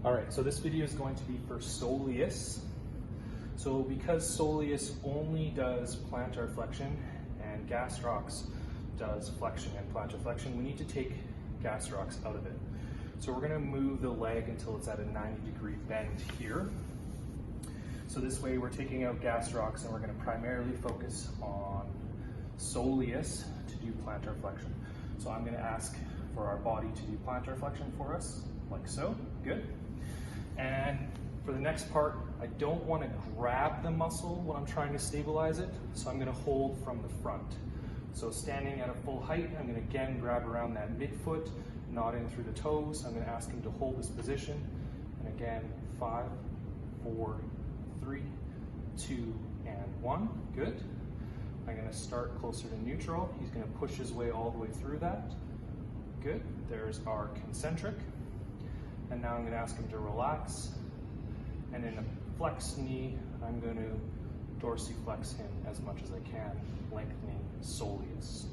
All right, so this video is going to be for Soleus. So because Soleus only does plantar flexion and gastrocs does flexion and plantar flexion, we need to take gastrocs out of it. So we're gonna move the leg until it's at a 90-degree bend here. So this way we're taking out gastrocs and we're gonna primarily focus on Soleus to do plantar flexion. So I'm gonna ask for our body to do plantar flexion for us, like so, good. And for the next part, I don't want to grab the muscle when I'm trying to stabilize it, so I'm going to hold from the front. So standing at a full height, I'm going to again grab around that midfoot, not in through the toes. I'm going to ask him to hold this position. And again, 5, 4, 3, 2, and 1. Good. I'm going to start closer to neutral. He's going to push his way all the way through that. Good. There's our concentric. And now I'm going to ask him to relax. And in a flexed knee, I'm going to dorsiflex him as much as I can, lengthening Soleus.